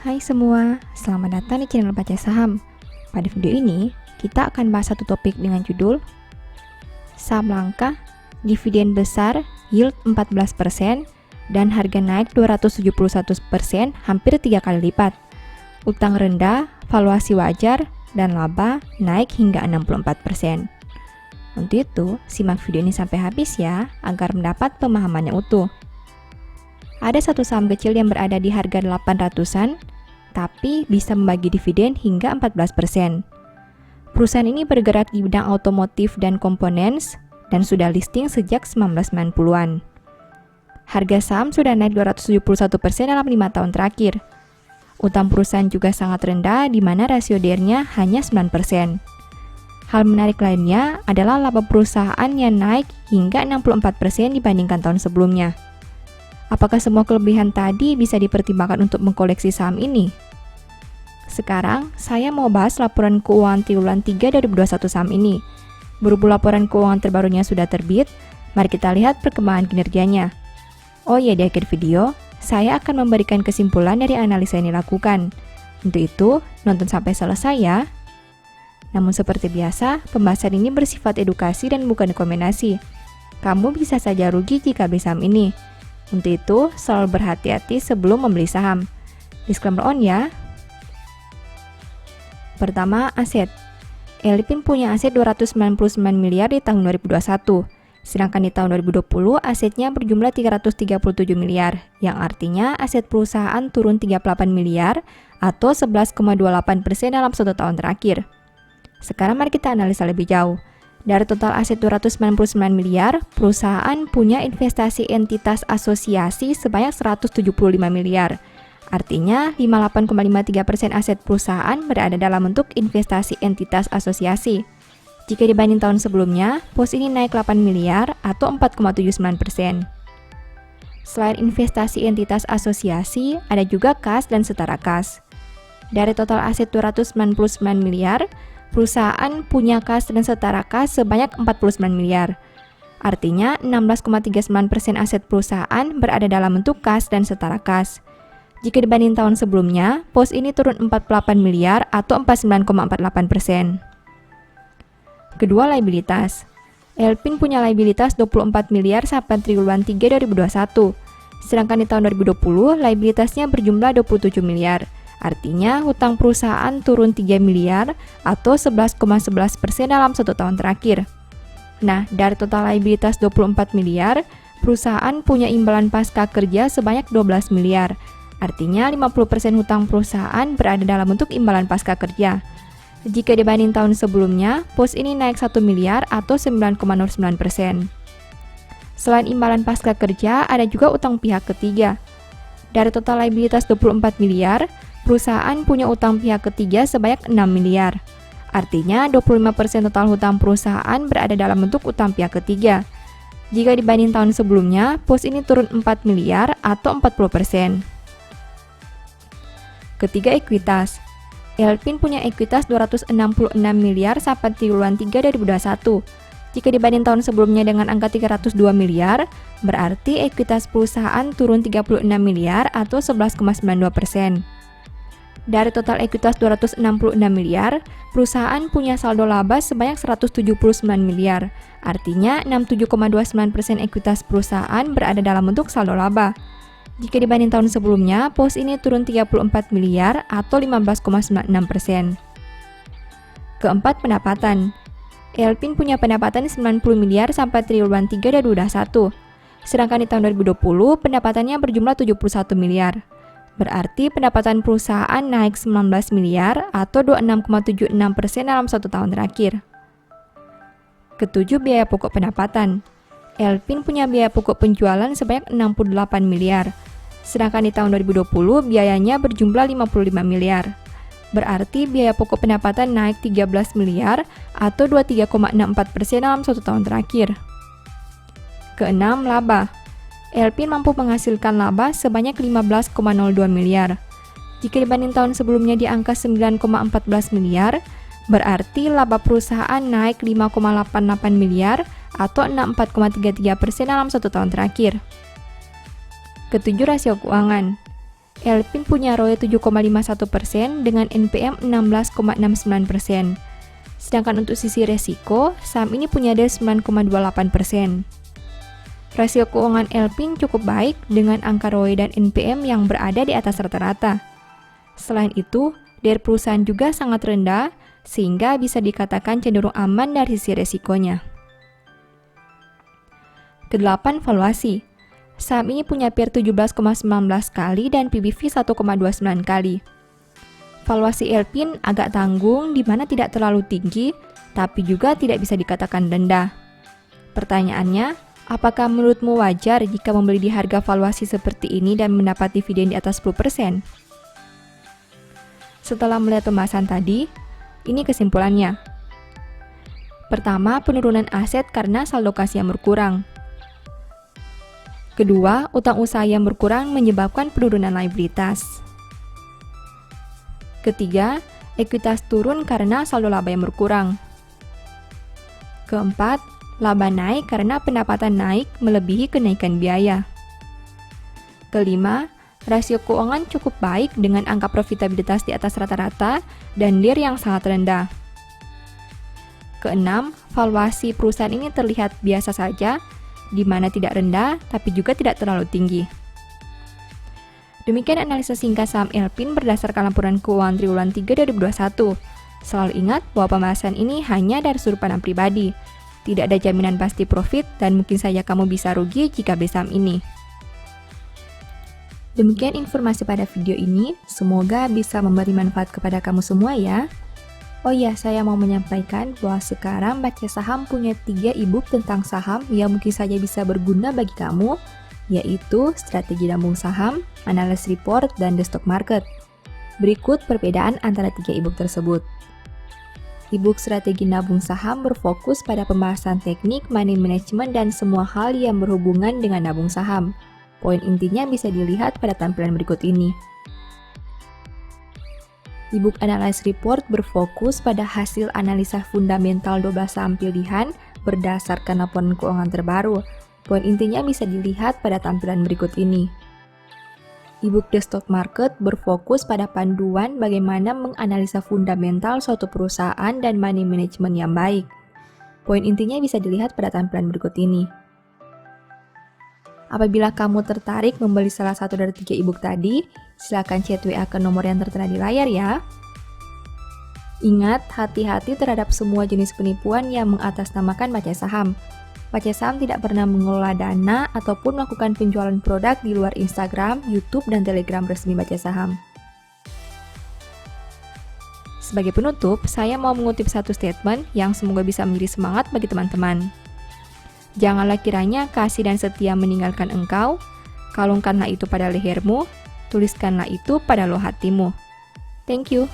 Hai semua, selamat datang di channel Baca Saham. Pada video ini, kita akan bahas satu topik dengan judul Saham langka, dividen besar, yield 14%, dan harga naik 271%, hampir 3 kali lipat. Utang rendah, valuasi wajar, dan laba naik hingga 64%. Untuk itu, simak video ini sampai habis ya, agar mendapat pemahaman yang utuh. Ada satu saham kecil yang berada di harga 800-an, tapi bisa membagi dividen hingga 14%. Perusahaan ini bergerak di bidang otomotif dan komponens, dan sudah listing sejak 1990-an. Harga saham sudah naik 271% dalam 5 tahun terakhir. Utang perusahaan juga sangat rendah, di mana rasio DER-nya hanya 9%. Hal menarik lainnya adalah laba perusahaan yang naik hingga 64% dibandingkan tahun sebelumnya. Apakah semua kelebihan tadi bisa dipertimbangkan untuk mengkoleksi saham ini? Sekarang, saya mau bahas laporan keuangan triwulan 3 2021 saham ini. Berhubung laporan keuangan terbarunya sudah terbit, mari kita lihat perkembangan kinerjanya. Oh iya, di akhir video, saya akan memberikan kesimpulan dari analisa yang dilakukan. Untuk itu, nonton sampai selesai ya. Namun seperti biasa, pembahasan ini bersifat edukasi dan bukan rekomendasi. Kamu bisa saja rugi jika beli saham ini. Untuk itu, selalu berhati-hati sebelum membeli saham. Disclaimer on ya. Pertama, aset. Elpin punya aset 299 miliar di tahun 2021. Sedangkan di tahun 2020, asetnya berjumlah 337 miliar, yang artinya aset perusahaan turun 38 miliar atau 11,28% dalam 1 tahun terakhir. Sekarang mari kita analisa lebih jauh. Dari total aset 299 miliar, perusahaan punya investasi entitas asosiasi sebanyak 175 miliar. Artinya, 58,53% aset perusahaan berada dalam bentuk investasi entitas asosiasi. Jika dibanding tahun sebelumnya, pos ini naik 8 miliar atau 4,79%. Selain investasi entitas asosiasi, ada juga kas dan setara kas. Dari total aset 299 miliar, perusahaan punya kas dan setara kas sebanyak 49 miliar. Artinya, 16,39% aset perusahaan berada dalam bentuk kas dan setara kas. Jika dibanding tahun sebelumnya, pos ini turun 48 miliar atau 49,48%. Kedua, liabilitas. Elpin punya liabilitas 24 miliar sampai triwulan 3 2021. Sedangkan di tahun 2020, liabilitasnya berjumlah 27 miliar. Artinya, hutang perusahaan turun 3 miliar atau 11,11% dalam 1 tahun terakhir. Nah, dari total liabilitas 24 miliar, perusahaan punya imbalan pasca kerja sebanyak 12 miliar. Artinya, 50% hutang perusahaan berada dalam bentuk imbalan pasca kerja. Jika dibanding tahun sebelumnya, pos ini naik 1 miliar atau 9,09%. Selain imbalan pasca kerja, ada juga utang pihak ketiga. Dari total liabilitas 24 miliar, perusahaan punya utang pihak ketiga sebanyak 6 miliar. Artinya, 25% total hutang perusahaan berada dalam bentuk utang pihak ketiga. Jika dibanding tahun sebelumnya, pos ini turun 4 miliar atau 40%. Ketiga, ekuitas. Elpin punya ekuitas 266 miliar sampai triwulan 3 2021. Jika dibanding tahun sebelumnya dengan angka 302 miliar, berarti ekuitas perusahaan turun 36 miliar atau 11,92%. Dari total ekuitas 266 miliar, perusahaan punya saldo laba sebanyak 179 miliar. Artinya, 67,29% ekuitas perusahaan berada dalam bentuk saldo laba. Jika dibanding tahun sebelumnya, pos ini turun 34 miliar atau 15,96%. Keempat, pendapatan. Elpin punya pendapatan 90 miliar sampai triwulan 3 2021. Sedangkan di tahun 2020, pendapatannya berjumlah 71 miliar. Berarti pendapatan perusahaan naik 19 miliar atau 26,76% dalam 1 tahun terakhir. Ketujuh, biaya pokok pendapatan. Elpin punya biaya pokok penjualan sebanyak 68 miliar. Sedangkan di tahun 2020, biayanya berjumlah 55 miliar. Berarti biaya pokok pendapatan naik 13 miliar atau 23,64% dalam 1 tahun terakhir. Keenam, laba. Elpin mampu menghasilkan laba sebanyak 15,02 miliar. Jika dibanding tahun sebelumnya di angka 9,14 miliar, berarti laba perusahaan naik 5,88 miliar atau 64,33% dalam 1 tahun terakhir. Ketujuh, rasio keuangan. Elpin punya ROE 7,51% dengan NPM 16,69%. Sedangkan untuk sisi resiko, saham ini punya DER 9,28%. Rasio keuangan Elpin cukup baik dengan angka ROE dan NPM yang berada di atas rata-rata. Selain itu, DER perusahaan juga sangat rendah, sehingga bisa dikatakan cenderung aman dari sisi resikonya. Kedelapan, valuasi. Saham ini punya PER 17,19 kali dan PBV 1,29 kali. Valuasi Elpin agak tanggung di mana tidak terlalu tinggi, tapi juga tidak bisa dikatakan rendah. Pertanyaannya, apakah menurutmu wajar jika membeli di harga valuasi seperti ini dan mendapat dividen di atas 10%? Setelah melihat pembahasan tadi, ini kesimpulannya. Pertama, penurunan aset karena saldo kas yang berkurang. Kedua, utang usaha yang berkurang menyebabkan penurunan liabilitas. Ketiga, ekuitas turun karena saldo laba yang berkurang. Keempat, laba naik karena pendapatan naik melebihi kenaikan biaya. Kelima, rasio keuangan cukup baik dengan angka profitabilitas di atas rata-rata dan DER yang sangat rendah. Keenam, valuasi perusahaan ini terlihat biasa saja, di mana tidak rendah tapi juga tidak terlalu tinggi. Demikian analisa singkat saham Elpin berdasarkan laporan keuangan triwulan 3 2021. Selalu ingat bahwa pembahasan ini hanya dari sudut pandang pribadi. Tidak ada jaminan pasti profit dan mungkin saja kamu bisa rugi jika beli saham ini. Demikian informasi pada video ini, semoga bisa memberi manfaat kepada kamu semua ya. Oh iya, saya mau menyampaikan bahwa sekarang Baca Saham punya 3 e-book tentang saham yang mungkin saja bisa berguna bagi kamu, yaitu Strategi Nabung Saham, Analysis Report, dan The Stock Market. Berikut perbedaan antara 3 e-book tersebut. E-book Strategi Nabung Saham berfokus pada pembahasan teknik, money management, dan semua hal yang berhubungan dengan nabung saham. Poin intinya bisa dilihat pada tampilan berikut ini. E-book Analysis Report berfokus pada hasil analisa fundamental 12 saham pilihan berdasarkan laporan keuangan terbaru. Poin intinya bisa dilihat pada tampilan berikut ini. E-book The Stock Market berfokus pada panduan bagaimana menganalisa fundamental suatu perusahaan dan money management yang baik. Poin intinya bisa dilihat pada tampilan berikut ini. Apabila kamu tertarik membeli salah satu dari 3 e-book tadi, silakan chat WA ke nomor yang tertera di layar ya. Ingat, hati-hati terhadap semua jenis penipuan yang mengatasnamakan Baca Saham. Baca Saham tidak pernah mengelola dana ataupun melakukan penjualan produk di luar Instagram, YouTube, dan Telegram resmi Baca Saham. Sebagai penutup, saya mau mengutip satu statement yang semoga bisa menjadi semangat bagi teman-teman. Janganlah kiranya kasih dan setia meninggalkan engkau, kalungkanlah itu pada lehermu, tuliskanlah itu pada loh hatimu. Thank you.